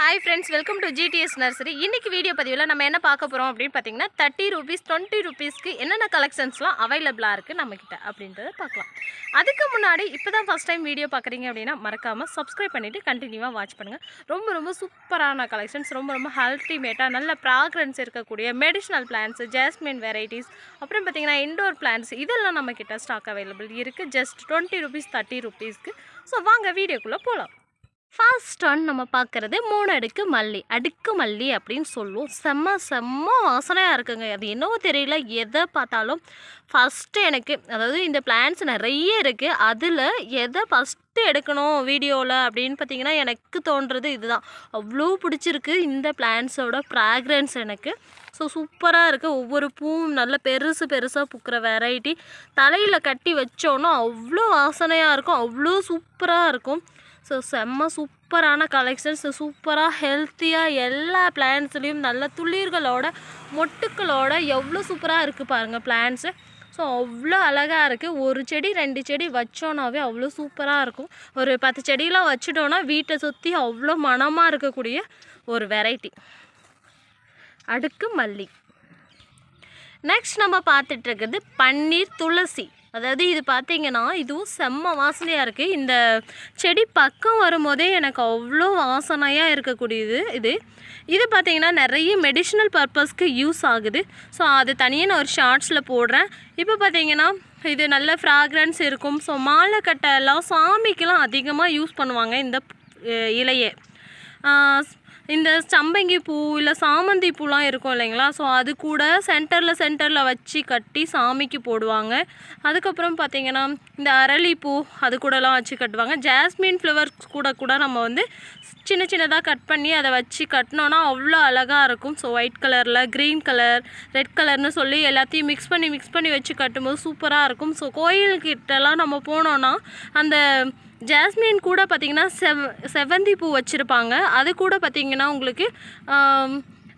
Hi friends, welcome to GTS Nursery. இன்னைக்கு video பதிவில் நம்ம என்ன பார்க்க போகிறோம் அப்படின்னு பார்த்தீங்கன்னா 30 rupees 20 rupeesக்கு என்னென்ன கலெக்ஷன்ஸ்லாம் அவைலபிளாக இருக்குது நம்மக்கிட்ட அப்படின்றத பார்க்கலாம். அதுக்கு முன்னாடி இப்போ தான் ஃபஸ்ட் டைம் வீடியோ பார்க்குறீங்க அப்படின்னா மறக்காமல் சப்ஸ்கிரைப் பண்ணிவிட்டு கண்டினியூவாக வாட்ச் பண்ணுங்கள். ரொம்ப சூப்பரான கலெக்ஷன்ஸ், ரொம்ப அல்டிமேட்டாக நல்ல ப்ராக்ரன்ஸ் இருக்கக்கூடிய மெடிசினல் பிளான்ஸ், ஜாஸ்மின் வெரைட்டிஸ், அப்புறம் பார்த்தீங்கன்னா இண்டோர் பிளான்ஸ் இதெல்லாம் நம்மக்கிட்ட ஸ்டாக் அவைலபிள் இருக்குது. Just 20 rupees 30 rupeesக்கு. ஸோ வாங்க வீடியோக்குள்ளே போகலாம். ஃபர்ஸ்ட் ஒன் நம்ம பார்க்குறது 3 அடுக்கு மல்லி அப்படின்னு சொல்லுவோம். செம்ம வாசனையாக இருக்குங்க. அது என்னவோ தெரியல, எதை பார்த்தாலும் ஃபஸ்ட்டு எனக்கு அதாவது இந்த பிளான்ஸ் நிறைய இருக்குது, அதில் எதை ஃபஸ்ட்டு எடுக்கணும் வீடியோவில் அப்படின்னு பார்த்தீங்கன்னா எனக்கு தோன்றது இதுதான். அவ்வளோ பிடிச்சிருக்கு இந்த பிளான்ஸோட ஃப்ராக்ரன்ஸ் எனக்கு. ஸோ சூப்பராக இருக்குது. ஒவ்வொரு பூவும் நல்ல பெருசாக பூக்கிற வெரைட்டி. தலையில் கட்டி வச்சோன்னா அவ்வளோ வாசனையாக இருக்கும், அவ்வளோ சூப்பராக இருக்கும். ஸோ செம்ம சூப்பரான கலெக்ஷன்ஸ், சூப்பராக ஹெல்த்தியாக எல்லா பிளான்ஸ்லேயும் நல்ல துளிர்களோட மொட்டுக்களோட எவ்வளோ சூப்பராக இருக்குது பாருங்கள் பிளான்ஸு. ஸோ அவ்வளோ அழகாக இருக்குது. ஒரு செடி 2 செடி வச்சோன்னாவே அவ்வளோ சூப்பராக இருக்கும். ஒரு 10 செடியெலாம் வச்சுட்டோன்னா வீட்டை சுற்றி அவ்வளோ மணமாக இருக்கக்கூடிய ஒரு வெரைட்டி அடுக்கு மல்லி. நெக்ஸ்ட் நம்ம பார்த்துட்ருக்குறது பன்னீர் துளசி. அதாவது இது பார்த்திங்கன்னா இதுவும் செம்ம வாசனையாக இருக்குது. இந்த செடி பக்கம் வரும்போதே எனக்கு அவ்வளோ வாசனையாக இருக்கக்கூடியது இது பார்த்திங்கன்னா நிறைய மெடிசினல் பர்பஸ்க்கு யூஸ் ஆகுது. ஸோ அது தனியாக நான் ஒரு ஷார்ட்ஸில் போடுறேன். இப்போ பார்த்திங்கன்னா இது நல்ல ஃப்ராக்ரன்ஸ் இருக்கும். ஸோ மாலை கட்டெல்லாம் சாமிக்கெலாம் அதிகமாக யூஸ் பண்ணுவாங்க இந்த இலையை. இந்த சம்பங்கி பூ இல்லை சாமந்தி பூலாம் இருக்கும் இல்லைங்களா, ஸோ அது கூட சென்டரில் வச்சு கட்டி சாமிக்கு போடுவாங்க. அதுக்கப்புறம் பார்த்திங்கன்னா இந்த அரளிப்பூ அது கூடலாம் வச்சு கட்டுவாங்க. ஜாஸ்மின் ஃப்ளவர்ஸ் கூட நம்ம வந்து சின்னதாக கட் பண்ணி அதை வச்சு கட்டினோன்னா அவ்வளோ அழகாக இருக்கும். ஸோ ஒயிட் கலரில், க்ரீன் கலர், ரெட் கலர்னு சொல்லி எல்லாத்தையும் மிக்ஸ் பண்ணி வச்சு கட்டும்போது சூப்பராக இருக்கும். ஸோ கோயில்கிட்டலாம் நம்ம போனோன்னா அந்த ஜாஸ்மின் கூட பார்த்திங்கன்னா செவந்தி பூ வச்சுருப்பாங்க. அது கூட பார்த்திங்கன்னா உங்களுக்கு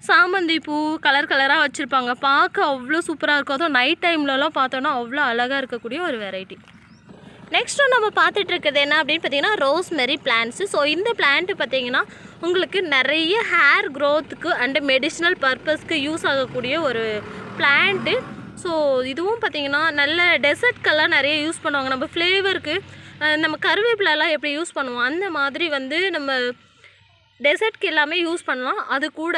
சாமந்தி பூ கலராக வச்சுருப்பாங்க. பார்க்க அவ்வளோ சூப்பராக இருக்கும். அதுவும் நைட் டைம்லலாம் பார்த்தோன்னா அவ்வளோ அழகாக இருக்கக்கூடிய ஒரு வெரைட்டி. நெக்ஸ்ட்டு நம்ம பார்த்துட்ருக்குது என்ன அப்படின்னு பார்த்திங்கன்னா ரோஸ்மெரி பிளான்ட்ஸு. ஸோ இந்த பிளான்ட்டு பார்த்திங்கன்னா உங்களுக்கு நிறைய ஹேர் க்ரோத்துக்கு அண்டு மெடிசினல் பர்பஸ்க்கு யூஸ் ஆகக்கூடிய ஒரு பிளான்ட்டு. ஸோ இதுவும் பார்த்திங்கன்னா நல்ல டெசர்ட்கெல்லாம் நிறைய யூஸ் பண்ணுவாங்க. நம்ம ஃப்ளேவருக்கு நம்ம கருவேப்பிலெலாம் எப்படி யூஸ் பண்ணுவோம் அந்த மாதிரி வந்து நம்ம டெசர்ட்க்கு எல்லாமே யூஸ் பண்ணலாம். அது கூட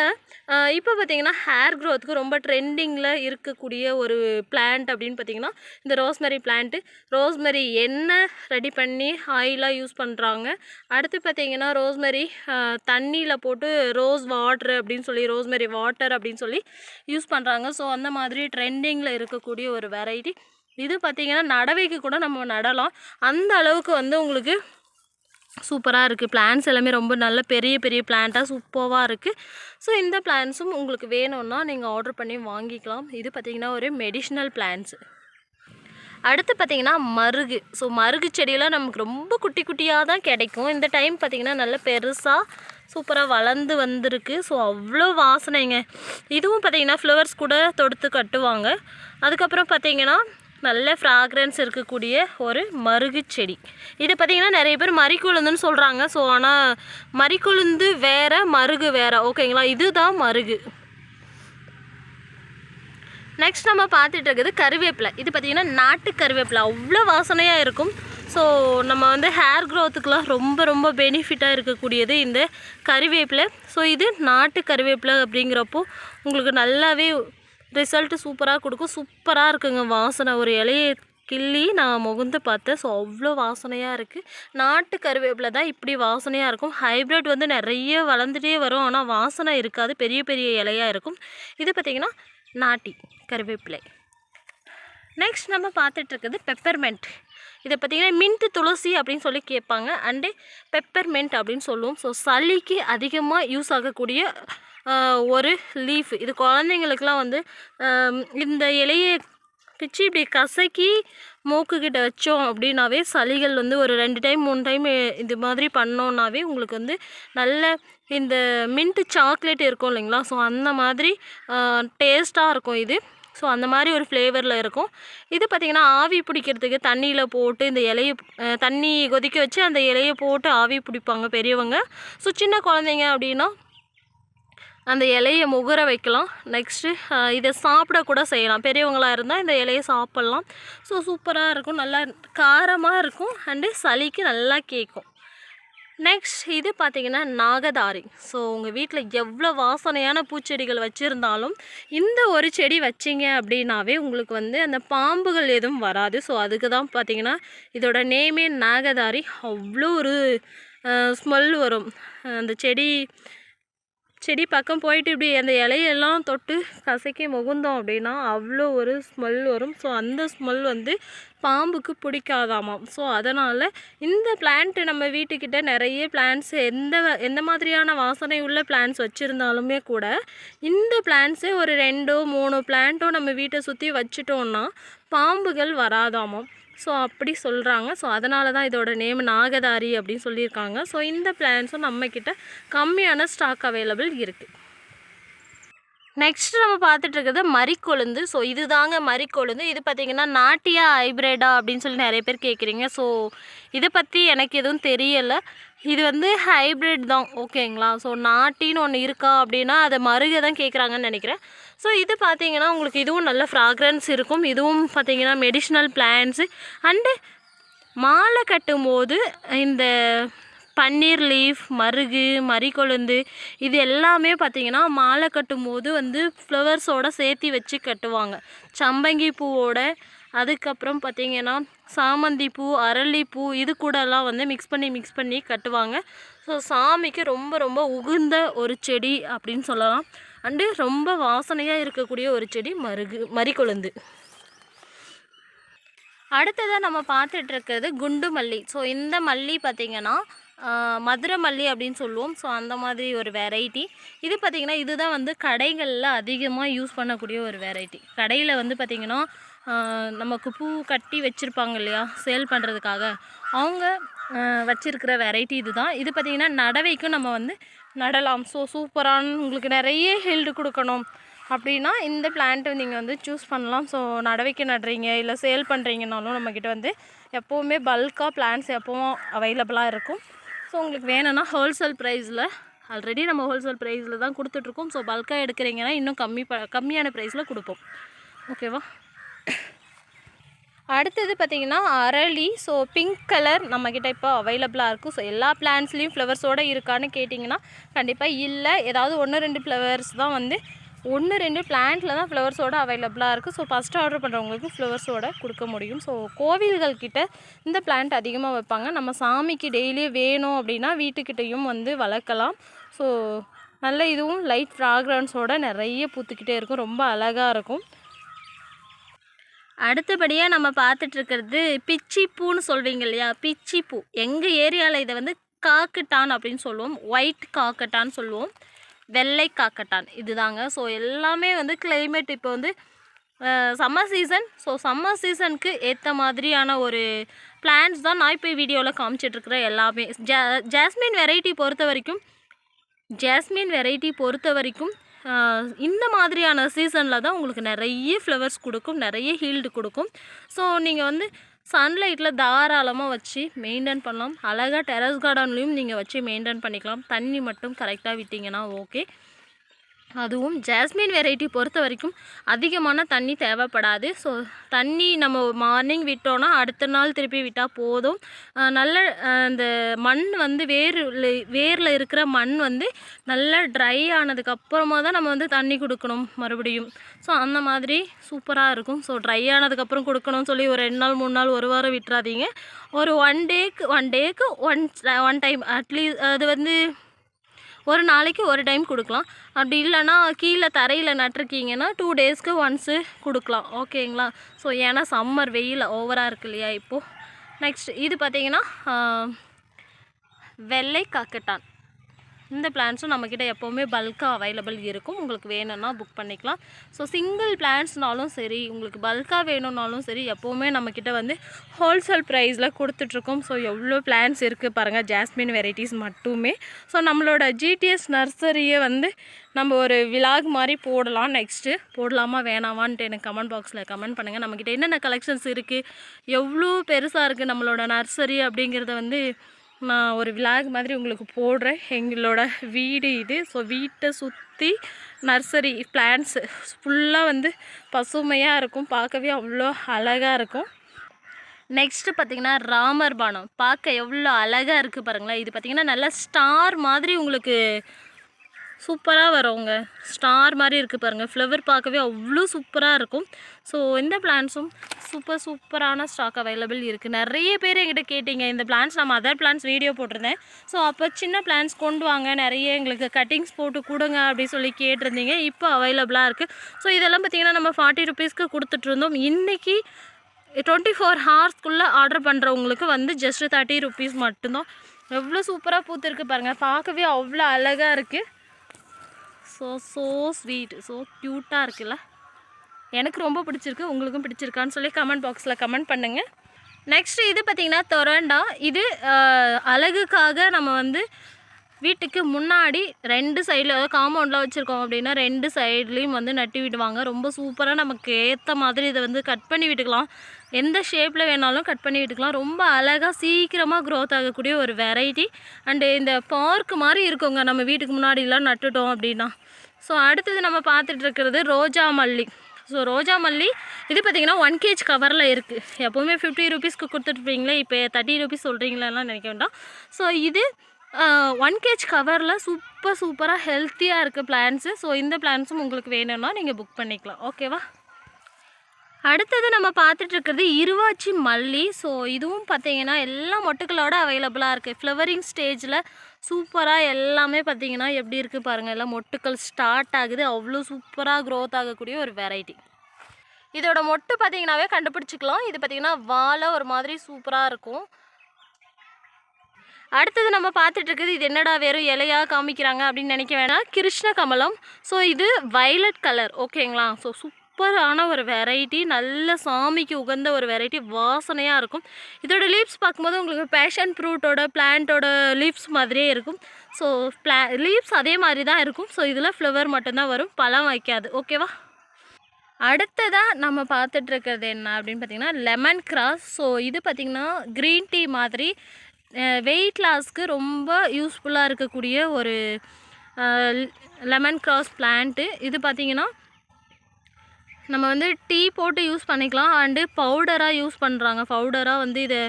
இப்போ பார்த்திங்கன்னா ஹேர் க்ரோத்துக்கு ரொம்ப ட்ரெண்டிங்கில் இருக்கக்கூடிய ஒரு பிளான்ட் அப்படின்னு பார்த்திங்கன்னா இந்த ரோஸ்மெரி பிளான்ட்டு. ரோஸ்மெரி எண்ணெய் ரெடி பண்ணி ஆயிலாக யூஸ் பண்ணுறாங்க. அடுத்து பார்த்திங்கன்னா ரோஸ்மெரி தண்ணியில் போட்டு ரோஸ் வாட்ரு அப்படின்னு சொல்லி ரோஸ்மெரி வாட்டர் அப்படின்னு சொல்லி யூஸ் பண்ணுறாங்க. ஸோ அந்த மாதிரி ட்ரெண்டிங்கில் இருக்கக்கூடிய ஒரு வெரைட்டி. இது பார்த்திங்கன்னா நடவைக்கு கூட நம்ம நடலாம், அந்த அளவுக்கு வந்து உங்களுக்கு சூப்பராக இருக்குது. பிளான்ஸ் எல்லாமே ரொம்ப நல்ல பெரிய பிளான்ட்டாக சூப்பராக இருக்குது. ஸோ இந்த பிளான்ஸும் உங்களுக்கு வேணும்னா நீங்கள் ஆர்டர் பண்ணி வாங்கிக்கலாம். இது பார்த்திங்கன்னா ஒரு மெடிசினல் பிளான்ஸு. அடுத்து பார்த்திங்கன்னா மருகு. ஸோ மருகு செடியெல்லாம் நமக்கு ரொம்ப குட்டியாக தான் கிடைக்கும். இந்த டைம் பார்த்திங்கன்னா நல்ல பெருசாக சூப்பராக வளர்ந்து வந்திருக்கு. ஸோ அவ்வளோ வாசனைங்க. இதுவும் பார்த்திங்கன்னா ஃப்ளவர்ஸ் கூட தொடுத்து கட்டுவாங்க. அதுக்கப்புறம் பார்த்திங்கன்னா நல்ல ஃப்ராக்ரன்ஸ் இருக்கக்கூடிய ஒரு மருகு செடி. இது பார்த்திங்கன்னா நிறைய பேர் மறிக்கொழுந்துன்னு சொல்கிறாங்க. ஸோ ஆனால் மறிக்கொழுந்து வேறு, மருகு வேறு, ஓகேங்களா? இதுதான் மருகு. நெக்ஸ்ட் நம்ம பார்த்துட்டு இருக்குது கருவேப்பிலை. இது பார்த்திங்கன்னா நாட்டு கருவேப்பிலை அவ்வளோ வாசனையாக இருக்கும். ஸோ நம்ம வந்து ஹேர் க்ரோத்துக்கெலாம் ரொம்ப பெனிஃபிட்டாக இருக்கக்கூடியது இந்த கருவேப்பிலை. ஸோ இது நாட்டு கருவேப்பிலை அப்படிங்கிறப்போ உங்களுக்கு நல்லாவே ரிசல்ட்டு சூப்பராக கொடுக்கும். சூப்பராக இருக்குங்க வாசனை. ஒரு இலையை கிள்ளி நான் முகந்து பார்த்தேன். ஸோ அவ்வளோ வாசனையாக இருக்குது. நாட்டு கருவேப்பிலை தான் இப்படி வாசனையாக இருக்கும். ஹைப்ரிட் வந்து நிறைய வளர்ந்துட்டே வரும், ஆனால் வாசனை இருக்காது, பெரிய இலையாக இருக்கும். இது பார்த்திங்கன்னா நாட்டி கருவேப்பிலை. நெக்ஸ்ட் நம்ம பார்த்துட்ருக்குது பெப்பர்மெண்ட். இதை பார்த்திங்கன்னா மின்ட்டு துளசி அப்படின்னு சொல்லி கேட்பாங்க, அண்டு பெப்பர்மெண்ட் அப்படின்னு சொல்லுவோம். ஸோ சளிக்கு அதிகமாக யூஸ் ஆகக்கூடிய ஒரு லீஃப். இது குழந்தைங்களுக்கெலாம் வந்து இந்த இலையை பிச்சு இப்படி கசக்கி மூக்குக்கிட்ட வச்சோம் அப்படின்னாவே சளிகள் வந்து ஒரு 2 டைம் 3 டைம் இது மாதிரி பண்ணோன்னாவே உங்களுக்கு வந்து நல்ல இந்த மின்ட்டு சாக்லேட் இருக்கும் இல்லைங்களா, ஸோ அந்த மாதிரி டேஸ்ட்டாக இருக்கும் இது. ஸோ அந்த மாதிரி ஒரு ஃப்ளேவரில் இருக்கும். இது பார்த்திங்கன்னா ஆவி பிடிக்கிறதுக்கு தண்ணியில் போட்டு இந்த இலையை தண்ணி கொதிக்க வச்சு அந்த இலையை போட்டு ஆவி பிடிப்பாங்க பெரியவங்க. ஸோ சின்ன குழந்தைங்க அப்படின்னா அந்த இலையை முகர வைக்கலாம். நெக்ஸ்ட்டு இதை சாப்பிடக்கூட செய்யலாம். பெரியவங்களாக இருந்தால் இந்த இலையை சாப்பிட்லாம். ஸோ சூப்பராக இருக்கும், நல்லா காரமாக இருக்கும், அண்டு சளிக்கு நல்லா கேட்கும். நெக்ஸ்ட் இது பார்த்திங்கன்னா நாகதாரி. ஸோ உங்கள் வீட்டில் எவ்வளோ வாசனையான பூச்செடிகள் வச்சுருந்தாலும் இந்த ஒரு செடி வச்சிங்க அப்படின்னாவே உங்களுக்கு வந்து அந்த பாம்புகள் எதுவும் வராது. ஸோ அதுக்கு தான் பார்த்திங்கன்னா இதோட நேமே நாகதாரி. அவ்வளோ ஒரு ஸ்மெல் வரும். அந்த செடி பக்கம் போயிட்டு இப்படி அந்த இலையெல்லாம் தொட்டு கசக்கி முகுந்தோம் அப்படின்னா அவ்வளோ ஒரு ஸ்மெல் வரும். ஸோ அந்த ஸ்மெல் வந்து பாம்புக்கு பிடிக்காதாமாம். ஸோ அதனால் இந்த பிளான்ட்டு நம்ம வீட்டுக்கிட்ட நிறைய பிளான்ட்ஸ் எந்த மாதிரியான வாசனை உள்ள பிளான்ட்ஸ் வச்சுருந்தாலுமே கூட இந்த பிளான்ட்ஸே ஒரு 2-3 பிளான்ட்டோ நம்ம வீட்டை சுற்றி வச்சுட்டோன்னா பாம்புகள் வராதாமாம். ஸோ அப்படி சொல்கிறாங்க. ஸோ அதனால தான் இதோட நேம் நாகதாரி அப்படின்னு சொல்லியிருக்காங்க. ஸோ இந்த பிளான்ஸும் நம்மக்கிட்ட கம்மியான ஸ்டாக் அவைலபிள் இருக்குது. நெக்ஸ்ட் நம்ம பார்த்துட்ருக்கிறது மரிக்கொழுந்து. ஸோ இது தாங்க மரிக்கொழுந்து. இது பார்த்திங்கன்னா நாட்டியா ஹைப்ரிடா அப்படின்னு சொல்லி நிறைய பேர் கேட்குறீங்க. ஸோ இதை பற்றி எனக்கு எதுவும் தெரியலை. இது வந்து ஹைப்ரிட் தான், ஓகேங்களா. ஸோ நாட்டின்னு ஒன்று இருக்கா அப்படின்னா அதை மருகை தான் கேட்குறாங்கன்னு நினைக்கிறேன். ஸோ இது பார்த்திங்கன்னா உங்களுக்கு இதுவும் நல்ல ஃப்ராக்ரன்ஸ் இருக்கும். இதுவும் பார்த்திங்கன்னா மெடிஷ்னல் பிளான்ட்ஸு அண்டு மாலை கட்டும்போது இந்த பன்னீர் லீஃப், மருகு, மரிக்கொழுந்து இது எல்லாமே பார்த்திங்கன்னா மாலை கட்டும்போது வந்து ஃப்ளவர்ஸோடு சேர்த்து வச்சு கட்டுவாங்க. சம்பங்கி பூவோட, அதுக்கப்புறம் பார்த்திங்கன்னா சாமந்தி பூ, அரளிப்பூ இது கூடலாம் வந்து மிக்ஸ் பண்ணி கட்டுவாங்க. ஸோ சாமிக்கு ரொம்ப ரொம்ப உகுந்த ஒரு செடி அப்படின்னு சொல்லலாம். அண்டு ரொம்ப வாசனையாக இருக்கக்கூடிய ஒரு செடி மரிக்கொழுந்து. அடுத்ததாக நம்ம பார்த்துட்ருக்கிறது குண்டு மல்லி. ஸோ இந்த மல்லி பார்த்திங்கன்னா மதுரை மல்லி அப்படின்னு சொல்லுவோம். ஸோ அந்த மாதிரி ஒரு வெரைட்டி. இது பார்த்திங்கன்னா இதுதான் வந்து கடைகளில் அதிகமாக யூஸ் பண்ணக்கூடிய ஒரு வெரைட்டி. கடையில் வந்து பார்த்திங்கன்னா நமக்கு பூ கட்டி வச்சுருப்பாங்க இல்லையா, சேல் பண்ணுறதுக்காக, அவங்க வச்சுருக்கிற வெரைட்டி இது தான். இது பார்த்திங்கன்னா நடவைக்கும் நம்ம வந்து நடலாம். ஸோ சூப்பரான உங்களுக்கு நிறைய ஹீல்டு கொடுக்கணும் அப்படின்னா இந்த பிளான்ட்டு நீங்கள் வந்து சூஸ் பண்ணலாம். ஸோ நடவைக்கு நடுறீங்க இல்லை சேல் பண்ணுறீங்கனாலும் நம்மக்கிட்ட வந்து எப்போவுமே பல்காக பிளான்ட்ஸ் எப்போவும் அவைலபிளாக இருக்கும். ஸோ உங்களுக்கு வேணும்னா ஹோல்சேல் ப்ரைஸில், ஆல்ரெடி நம்ம ஹோல்சேல் ப்ரைஸில் தான் கொடுத்துட்ருக்கோம். ஸோ பல்காக எடுக்கிறீங்கன்னா இன்னும் கம்மியான ப்ரைஸில் கொடுப்போம், ஓகேவா. அடுத்தது பார்த்திங்கன்னா அரளி. ஸோ பிங்க் கலர் நம்மக்கிட்ட இப்போ அவைலபிளாக இருக்கும். ஸோ எல்லா பிளான்ட்ஸ்லேயும் ஃப்ளவர்ஸோடு இருக்கான்னு கேட்டிங்கன்னா கண்டிப்பாக இல்லை. ஏதாவது 1-2 ஃப்ளவர்ஸ் தான் வந்து 1-2 பிளான்ட்டில் தான் ஃப்ளவர்ஸோடு அவைலபிளாக இருக்குது. ஸோ ஃபஸ்ட்டு ஆர்டர் பண்ணுறவங்களுக்கு ஃப்ளவர்ஸோடு கொடுக்க முடியும். ஸோ கோவில்கள்கிட்ட இந்த பிளான்ட் அதிகமாக வைப்பாங்க. நம்ம சாமிக்கு டெய்லி வேணும் அப்படின்னா வீட்டுக்கிட்டையும் வந்து வளர்க்கலாம். ஸோ நல்ல இதுவும் லைட் ஃப்ராக்ரன்ஸோடு நிறைய பூத்துக்கிட்டே இருக்கும், ரொம்ப அழகாக இருக்கும். அடுத்தபடியாக நம்ம பார்த்துட்ருக்கிறது பிச்சி பூன்னு சொல்வீங்க இல்லையா, பிச்சி பூ. எங்கள் ஏரியாவில் இதை வந்து காக்கட்டான் அப்படின்னு சொல்லுவோம், ஒயிட் காக்கட்டான்னு சொல்லுவோம், வெள்ளை காக்கட்டான் இதுதாங்க. ஸோ எல்லாமே வந்து கிளைமேட் இப்போ வந்து சம்மர் சீசன். ஸோ சம்மர் சீசனுக்கு ஏற்ற மாதிரியான ஒரு பிளான்ட்ஸ் தான் நான் இப்போ வீடியோவில் காமிச்சிட்ருக்கிறேன் எல்லாமே. ஜாஸ்மின் வெரைட்டி பொறுத்த வரைக்கும் இந்த மாதிரியான சீசனில் தான் உங்களுக்கு நிறைய ஃப்ளவர்ஸ் கொடுக்கும், நிறைய ஹீல்டு கொடுக்கும். ஸோ நீங்கள் வந்து சன்லைட்டில் தாராளமாக வச்சு மெயின்டைன் பண்ணலாம். அழகாக டெரஸ் கார்டன்லேயும் நீங்கள் வச்சு மெயின்டைன் பண்ணிக்கலாம். தண்ணி மட்டும் கரெக்டாக விட்டிங்கன்னா ஓகே. அதுவும் ஜாஸ்மின் வெரைட்டி பொறுத்த வரைக்கும் அதிகமான தண்ணி தேவைப்படாது. ஸோ தண்ணி நம்ம மார்னிங் விட்டோன்னா அடுத்த நாள் திருப்பி விட்டால் போதும். நல்ல இந்த மண் வந்து வேரில் இருக்கிற மண் வந்து நல்லா ட்ரை ஆனதுக்கப்புறமா தான் நம்ம வந்து தண்ணி கொடுக்கணும் மறுபடியும். ஸோ அந்த மாதிரி சூப்பராக இருக்கும். ஸோ ட்ரை ஆனதுக்கப்புறம் கொடுக்கணும்னு சொல்லி ஒரு 2 நாள் 3 நாள் 1 வாரம் விட்டுறாதீங்க. ஒரு ஒன் டேக்கு ஒன் டைம் அட்லீஸ்ட் அது வந்து ஒரு நாளைக்கு ஒரு டைம் கொடுக்கலாம். அப்படி இல்லைன்னா கீழே தரையில் நட்டிருக்கீங்கன்னா 2 டேஸ்க்கு ஒன்ஸு கொடுக்கலாம், ஓகேங்களா. ஸோ ஏன்னா சம்மர் வெயில் ஓவராக இருக்கு இல்லையா இப்போது. நெக்ஸ்ட் இது பார்த்திங்கன்னா வெள்ளை காக்கட்டான். இந்த பிளான்ஸும் நம்மக்கிட்ட எப்போவுமே பல்காக அவைலபிள் இருக்கும். உங்களுக்கு வேணும்னா புக் பண்ணிக்கலாம். ஸோ சிங்கிள் பிளான்ஸ்னாலும் சரி, உங்களுக்கு பல்காக வேணும்னாலும் சரி, எப்போவுமே நம்மக்கிட்ட வந்து ஹோல்சேல் ப்ரைஸில் கொடுத்துட்ருக்கோம். ஸோ எவ்வளோ பிளான்ஸ் இருக்குது பாருங்கள், ஜாஸ்மின் வெரைட்டிஸ் மட்டுமே. ஸோ நம்மளோட ஜிடிஎஸ் நர்சரியை வந்து நம்ம ஒரு விலாக் மாதிரி போடலாம். நெக்ஸ்ட்டு போடலாமா வேணாமான்ட்டு எனக்கு கமெண்ட் பாக்ஸில் கமெண்ட் பண்ணுங்கள். நம்மக்கிட்ட என்னென்ன கலெக்ஷன்ஸ் இருக்குது, எவ்வளோ பெருசாக இருக்குது நம்மளோட நர்சரி அப்படிங்கிறத வந்து நான் ஒரு விலாக் மாதிரி உங்களுக்கு போடுறேன். எங்களோட வீடு இது. ஸோ வீட்டை சுற்றி நர்சரி பிளான்ட்ஸு ஃபுல்லாக வந்து பசுமையாக இருக்கும். பார்க்கவே அவ்வளோ அழகாக இருக்கும். நெக்ஸ்ட்டு பார்த்திங்கன்னா ராமர் பானம் பார்க்க எவ்வளோ அழகாக இருக்குது பாருங்களேன். இது பார்த்திங்கன்னா நல்லா ஸ்டார் மாதிரி உங்களுக்கு சூப்பராக வருங்க. ஸ்டார் மாதிரி இருக்குது பாருங்கள். ஃப்ளவர் பார்க்கவே அவ்வளோ சூப்பராக இருக்கும். ஸோ இந்த பிளான்ஸும் சூப்பரான ஸ்டாக் அவைலபிள் இருக்குது. நிறைய பேர் என்கிட்ட கேட்டிங்க இந்த பிளான்ஸ். நம்ம அதர் பிளான்ஸ் வீடியோ போட்டிருந்தேன். ஸோ அப்போ சின்ன பிளான்ஸ் கொண்டு வாங்க, நிறைய எங்களுக்கு கட்டிங்ஸ் போட்டு கொடுங்க அப்படின்னு சொல்லி கேட்டிருந்தீங்க. இப்போ அவைலபிளாக இருக்குது. ஸோ இதெல்லாம் பார்த்திங்கன்னா நம்ம 40 ருபீஸ்க்கு கொடுத்துட்ருந்தோம். இன்றைக்கி 24 ஹவர்ஸ்க்குள்ளே ஆர்டர் பண்ணுறவங்களுக்கு வந்து ஜஸ்ட் 30 ருபீஸ் மட்டும்தான். எவ்வளோ சூப்பராக பூத்துருக்கு பாருங்கள். பார்க்கவே அவ்வளோ அழகாக இருக்குது. ஸோ ஸ்வீட், ஸோ க்யூட்டாக இருக்குல்ல. எனக்கு ரொம்ப பிடிச்சிருக்கு. உங்களுக்கும் பிடிச்சிருக்கான்னு சொல்லி கமெண்ட் பாக்ஸில் கமெண்ட் பண்ணுங்கள். நெக்ஸ்ட்டு இது பார்த்திங்கன்னா தொரண்டா. இது அழகுக்காக நம்ம வந்து வீட்டுக்கு முன்னாடி 2 சைடில், அதாவது காம்பவுண்டில் வச்சுருக்கோம் அப்படின்னா 2 சைட்லேயும் வந்து நட்டி விடுவாங்க. ரொம்ப சூப்பராக நமக்கு ஏற்ற மாதிரி இதை வந்து கட் பண்ணி விட்டுக்கலாம். எந்த ஷேப்பில் வேணாலும் கட் பண்ணி விட்டுக்கலாம். ரொம்ப அழகாக சீக்கிரமாக க்ரோத் ஆகக்கூடிய ஒரு வெரைட்டி. அண்டு இந்த பார்க் மாதிரி இருக்குங்க நம்ம வீட்டுக்கு முன்னாடிலாம் நட்டுட்டோம் அப்படின்னா. ஸோ அடுத்தது நம்ம பார்த்துட்டு இருக்கிறது ரோஜா மல்லி. ஸோ ரோஜா மல்லி இது பார்த்திங்கன்னா 1 kg கவரில் இருக்குது. எப்போவுமே 50 ருபீஸ்க்கு கொடுத்துட்ருப்பீங்களே, இப்போ 30 ருபீஸ் சொல்கிறீங்களெல்லாம் நினைக்க வேண்டாம். ஸோ இது 1 kg கவரில் சூப்பராக ஹெல்த்தியாக இருக்குது பிளான்ஸு. ஸோ இந்த பிளான்ஸும் உங்களுக்கு வேணும்னா நீங்கள் புக் பண்ணிக்கலாம். ஓகேவா. அடுத்தது நம்ம பார்த்துட்ருக்கிறது இருவாச்சி மல்லி. ஸோ இதுவும் பார்த்திங்கன்னா எல்லா மொட்டுக்களோட அவைலபிளாக இருக்குது. ஃப்ளவரிங் ஸ்டேஜில் சூப்பராக எல்லாமே பார்த்திங்கன்னா எப்படி இருக்குது பாருங்கள். எல்லாம் மொட்டுக்கள் ஸ்டார்ட் ஆகுது. அவ்வளோ சூப்பராக க்ரோத் ஆகக்கூடிய ஒரு வெரைட்டி. இதோட மொட்டு பார்த்திங்கனாவே கண்டுபிடிச்சிக்கலாம். இது பார்த்திங்கன்னா வாழை ஒரு மாதிரி சூப்பராக இருக்கும். அடுத்தது நம்ம பார்த்துட்டு இருக்குது, இது என்னடா வெறும் இலையாக காமிக்கிறாங்க அப்படின்னு நினைக்க வேணாம், கிருஷ்ண கமலம். ஸோ இது வயலட் கலர். ஓகேங்களா. ஸோ சூப்பரான ஒரு வெரைட்டி, நல்ல சாமிக்கு உகந்த ஒரு வெரைட்டி, வாசனையாக இருக்கும். இதோட லீவ்ஸ் பார்க்கும்போது உங்களுக்கு பேஷன் ஃப்ரூட்டோட பிளான்ட்டோட லீவ்ஸ் மாதிரியே இருக்கும். ஸோ லீவ்ஸ் அதே மாதிரி தான் இருக்கும். ஸோ இதில் ஃப்ளவர் மட்டும்தான் வரும், பழம் வைக்காது. ஓகேவா. அடுத்ததாக நம்ம பார்த்துட்ருக்கிறது என்ன அப்படின்னு பார்த்திங்கன்னா லெமன் கிராஸ். ஸோ இது பார்த்திங்கன்னா க்ரீன் டீ மாதிரி வெயிட் லாஸ்க்கு ரொம்ப யூஸ்ஃபுல்லாக இருக்கக்கூடிய ஒரு லெமன் கிராஸ் பிளான்ட்டு. இது பார்த்திங்கன்னா நம்ம வந்து டீ போட்டு யூஸ் பண்ணிக்கலாம். அண்டு பவுடராக யூஸ் பண்ணுறாங்க. பவுடராக வந்து இதை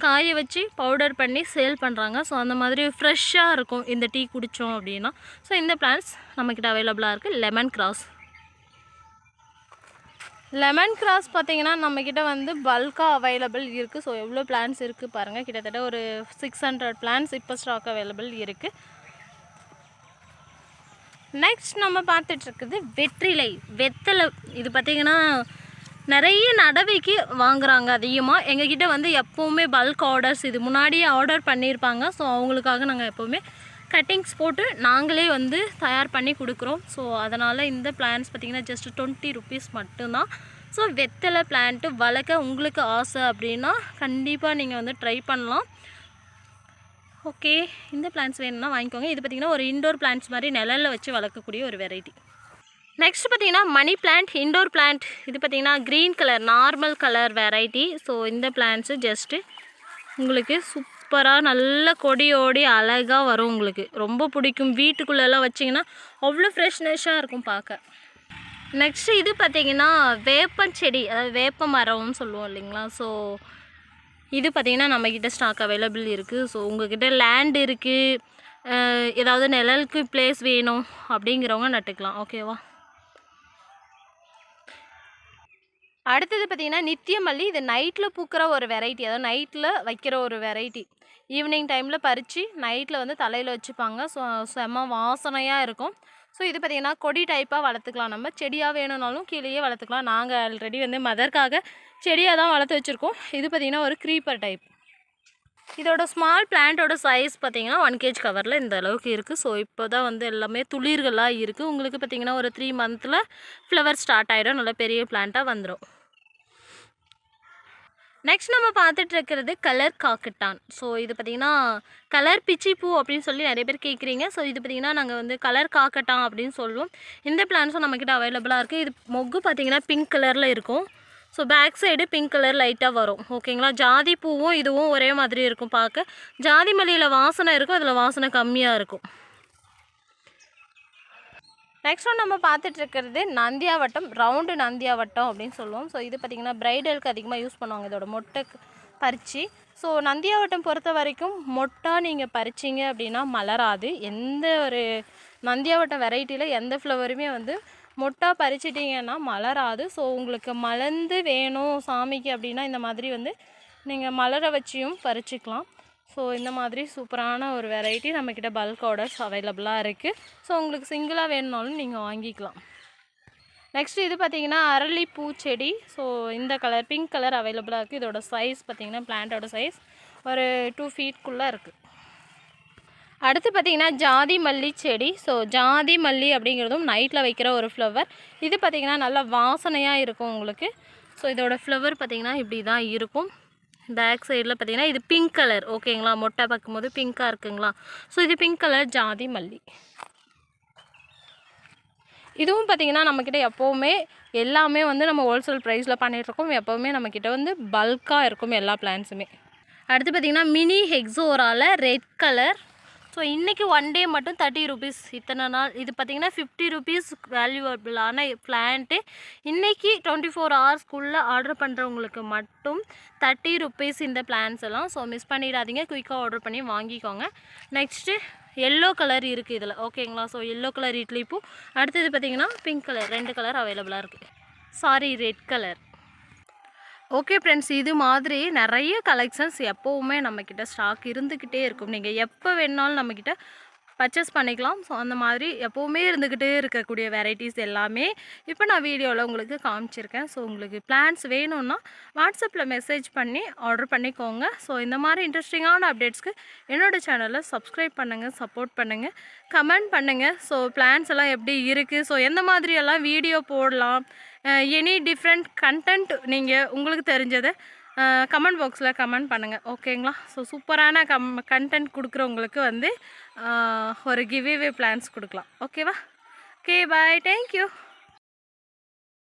காய வச்சு பவுடர் பண்ணி சேல் பண்ணுறாங்க. ஸோ அந்த மாதிரி ஃப்ரெஷ்ஷாக இருக்கும் இந்த டீ குடித்தோம் அப்படின்னா. ஸோ இந்த பிளான்ஸ் நம்மக்கிட்ட அவைலபிளாக இருக்குது. லெமன் கிராஸ் பார்த்திங்கன்னா நம்மக்கிட்ட வந்து பல்காக அவைலபிள் இருக்குது. ஸோ எவ்வளோ பிளான்ஸ் இருக்குது பாருங்கள். கிட்டத்தட்ட ஒரு 600 பிளான்ஸ் இப்போ ஸ்டாக் அவைலபிள் இருக்குது. நெக்ஸ்ட் நம்ம பார்த்துட்ருக்குது வெத்தலை. இது பார்த்திங்கன்னா நிறைய நடவைக்கு வாங்குகிறாங்க அதிகமாக. எங்ககிட்ட வந்து எப்போவுமே பல்க் ஆர்டர்ஸ் இது முன்னாடியே ஆர்டர் பண்ணியிருப்பாங்க. ஸோ அவங்களுக்காக நாங்கள் எப்போவுமே கட்டிங்ஸ் போட்டு நாங்களே வந்து தயார் பண்ணி கொடுக்குறோம். ஸோ அதனால் இந்த பிளான்ஸ் பார்த்திங்கன்னா ஜஸ்ட் 20 ருபீஸ் மட்டும்தான். ஸோ வெத்தலை பிளான்ட்டு வளர்க்க உங்களுக்கு ஆசை அப்படின்னா கண்டிப்பாக நீங்கள் வந்து ட்ரை பண்ணலாம். ஓகே, இந்த பிளான்ஸ் வேணும்னா வாங்கிக்கோங்க. இது பார்த்திங்கன்னா ஒரு இன்டோர் பிளான்ட்ஸ் மாதிரி நிழலில் வச்சு வளர்க்கக்கூடிய ஒரு வெரைட்டி. நெக்ஸ்ட் பார்த்திங்கன்னா மணி பிளான்ட், இன்டோர் பிளான்ட். இது பார்த்திங்கன்னா green colour, normal colour variety. So இந்த பிளான்ட்ஸு ஜஸ்ட்டு உங்களுக்கு சூப்பராக நல்ல கொடியோடி அழகாக வரும். உங்களுக்கு ரொம்ப பிடிக்கும். வீட்டுக்குள்ளெல்லாம் வச்சிங்கன்னா அவ்வளோ ஃப்ரெஷ்னஸாக இருக்கும் பார்க்க. நெக்ஸ்ட்டு இது பார்த்திங்கன்னா வேப்பம் செடி, அதாவது வேப்ப மரம்னு சொல்லுவோம் இல்லைங்களா. ஸோ இது பார்த்திங்கன்னா நம்மக்கிட்ட ஸ்டாக் அவைலபிள் இருக்குது. ஸோ உங்கள்கிட்ட லேண்ட் இருக்குது, ஏதாவது நிழலுக்கு பிளேஸ் வேணும் அப்படிங்கிறவங்க நட்டுக்கலாம். ஓகேவா. அடுத்தது பார்த்திங்கன்னா நித்தியமல்லி. இது நைட்டில் பூக்கிற ஒரு வெரைட்டி, அதாவது நைட்டில் வைக்கிற ஒரு வெரைட்டி. ஈவினிங் டைமில் பறித்து நைட்டில் வந்து தலையில் வச்சுப்பாங்க. ஸோ செம்ம வாசனையாக இருக்கும். ஸோ இது பார்த்திங்கன்னா கொடி டைப்பாக வளர்த்துக்கலாம். நம்ம செடியாக வேணும்னாலும் கீழேயே வளர்த்துக்கலாம். நாங்கள் ஆல்ரெடி வந்து மதர்க்காக செடியாக தான் வளர்த்து வச்சுருக்கோம். இது பார்த்திங்கன்னா ஒரு க்ரீப்பர் டைப். இதோட ஸ்மால் பிளான்ட்டோட சைஸ் பார்த்தீங்கன்னா 1 kg கவரில் இந்த அளவுக்கு இருக்குது. ஸோ இப்போ தான் வந்து எல்லாமே துளிர்களாக இருக்குது. உங்களுக்கு பார்த்தீங்கன்னா ஒரு 3 மந்தில் ஃப்ளவர் ஸ்டார்ட் ஆகிடும். நல்ல பெரிய பிளான்ட்டாக வந்துடும். நெக்ஸ்ட் நம்ம பார்த்துட்டு இருக்கிறது கலர் காக்கட்டான். ஸோ இது பார்த்திங்கன்னா கலர் பிச்சிப்பூ அப்படின்னு சொல்லி நிறைய பேர் கேட்குறீங்க. ஸோ இது பார்த்திங்கன்னா நாங்கள் வந்து கலர் காக்கட்டான் அப்படின்னு சொல்லுவோம். இந்த பிளான்ஸும் நம்மக்கிட்ட அவைலபிளாக இருக்குது. இது மொக்கு பார்த்திங்கன்னா பிங்க் கலரில் இருக்கும். So back side pink colour லைட்டாக வரும். ஓகேங்களா. ஜாதி பூவும் இதுவும் ஒரே மாதிரி இருக்கும் பார்க்க. ஜாதி மல்லியில் வாசனை இருக்கும், அதில் வாசனை கம்மியாக இருக்கும். நெக்ஸ்ட் ஒன் நம்ம பார்த்துட்ருக்கிறது நந்தியாவட்டம், ரவுண்டு நந்தியாவட்டம் அப்படின்னு சொல்லுவோம். ஸோ இது பார்த்திங்கன்னா ப்ரைடலுக்கு அதிகமாக யூஸ் பண்ணுவாங்க இதோட மொட்டை பறித்து. ஸோ நந்தியாவட்டம் பொறுத்த வரைக்கும் மொட்டா நீங்கள் பறிச்சிங்க அப்படின்னா மலராது. எந்த ஒரு நந்தியாவட்டம் வெரைட்டியில் எந்த ஃப்ளவருமே வந்து மொட்டா பறிச்சிட்டிங்கன்னா மலராது. ஸோ உங்களுக்கு மலர்ந்து வேணும் சாமிக்கு அப்படின்னா இந்த மாதிரி வந்து நீங்கள் மலர வச்சியும் பறிச்சிக்கலாம். ஸோ இந்த மாதிரி சூப்பரான ஒரு வெரைட்டி நம்மக்கிட்ட பல்க் ஆர்டர்ஸ் அவைலபிளாக இருக்குது. ஸோ உங்களுக்கு சிங்கிளாக வேணுனாலும் நீங்கள் வாங்கிக்கலாம். நெக்ஸ்ட்டு இது பார்த்திங்கன்னா அரளிப்பூ செடி. ஸோ இந்த கலர் பிங்க் கலர் அவைலபிளாக இருக்குது. இதோட சைஸ் பார்த்திங்கன்னா பிளான்ட்டோட சைஸ் ஒரு 2 ஃபீட்குள்ளே இருக்குது. அடுத்து பார்த்திங்கன்னா ஜாதி மல்லி செடி. ஸோ ஜாதி மல்லி அப்படிங்கிறதும் நைட்டில் வைக்கிற ஒரு ஃப்ளவர். இது பார்த்திங்கன்னா நல்லா வாசனையாக இருக்கும் உங்களுக்கு. ஸோ இதோட ஃப்ளவர் பார்த்திங்கன்னா இப்படி தான் இருக்கும். பேக் சைடில் பார்த்திங்கன்னா இது பிங்க் கலர். ஓகேங்களா. மொட்டை பார்க்கும்போது பிங்க்காக இருக்குங்களா. ஸோ இது பிங்க் கலர் ஜாதி மல்லி. இதுவும் பார்த்திங்கன்னா நம்மக்கிட்ட எப்போவுமே எல்லாமே வந்து நம்ம ஹோல்சேல் ப்ரைஸில் பண்ணிகிட்ருக்கோம். எப்போவுமே நம்மக்கிட்ட வந்து பல்காக இருக்கும் எல்லா பிளான்ஸுமே. அடுத்து பார்த்திங்கன்னா மினி ஹெக்ஸோராவில் ரெட் கலர். ஸோ இன்றைக்கி 1 டே மட்டும் 30 rupees. இத்தனை நாள் இது பார்த்திங்கன்னா 50 rupees வேல்யூவபிளான பிளான்ட்டு. இன்றைக்கி 24 hours ஆர்டர் பண்ணுறவங்களுக்கு மட்டும் 30 rupees இந்த பிளான்ஸ் எல்லாம். ஸோ மிஸ் பண்ணிடாதீங்க, குயிக்காக ஆர்டர் பண்ணி வாங்கிக்கோங்க. நெக்ஸ்ட்டு எல்லோ கலர் இருக்குது இதில். ஓகேங்களா. ஸோ எல்லோ கலர் இட்லி பூ. அடுத்தது பார்த்திங்கன்னா பிங்க் கலர், 2 கலர் அவைலபிளாக இருக்குது. Sorry, red colour. Okay friends, இது மாதிரி நிறைய கலெக்ஷன்ஸ் எப்போவுமே நம்மக்கிட்ட ஸ்டாக் இருந்துக்கிட்டே இருக்கும். நீங்கள் எப்போ வேணுனாலும் நம்மக்கிட்ட பர்ச்சேஸ் பண்ணிக்கலாம். ஸோ அந்த மாதிரி எப்போவுமே இருந்துக்கிட்டே இருக்கக்கூடிய வெரைட்டிஸ் எல்லாமே இப்போ நான் வீடியோவில் உங்களுக்கு காமிச்சிருக்கேன். ஸோ உங்களுக்கு பிளான்ஸ் வேணும்னா வாட்ஸ்அப்பில் மெசேஜ் பண்ணி ஆர்டர் பண்ணிக்கோங்க. ஸோ இந்த மாதிரி இன்ட்ரெஸ்டிங்கான அப்டேட்ஸ்க்கு என்னோடய சேனலை சப்ஸ்கிரைப் பண்ணுங்கள், சப்போர்ட் பண்ணுங்கள், கமெண்ட் பண்ணுங்கள். ஸோ பிளான்ஸ் எல்லாம் எப்படி இருக்குது, ஸோ எந்த மாதிரியெல்லாம் வீடியோ போடலாம், எனி டிஃப்ரெண்ட் கண்டென்ட் நீங்கள் உங்களுக்கு தெரிஞ்சதை கமெண்ட் பாக்ஸில் கமெண்ட் பண்ணுங்கள். ஓகேங்களா. ஸோ சூப்பரான கண்டென்ட் கொடுக்குறவங்களுக்கு வந்து ஒரு கிவ்அவே பிளான்ஸ் கொடுக்கலாம். ஓகேவா. ஓகே, பாய், தேங்க்யூ.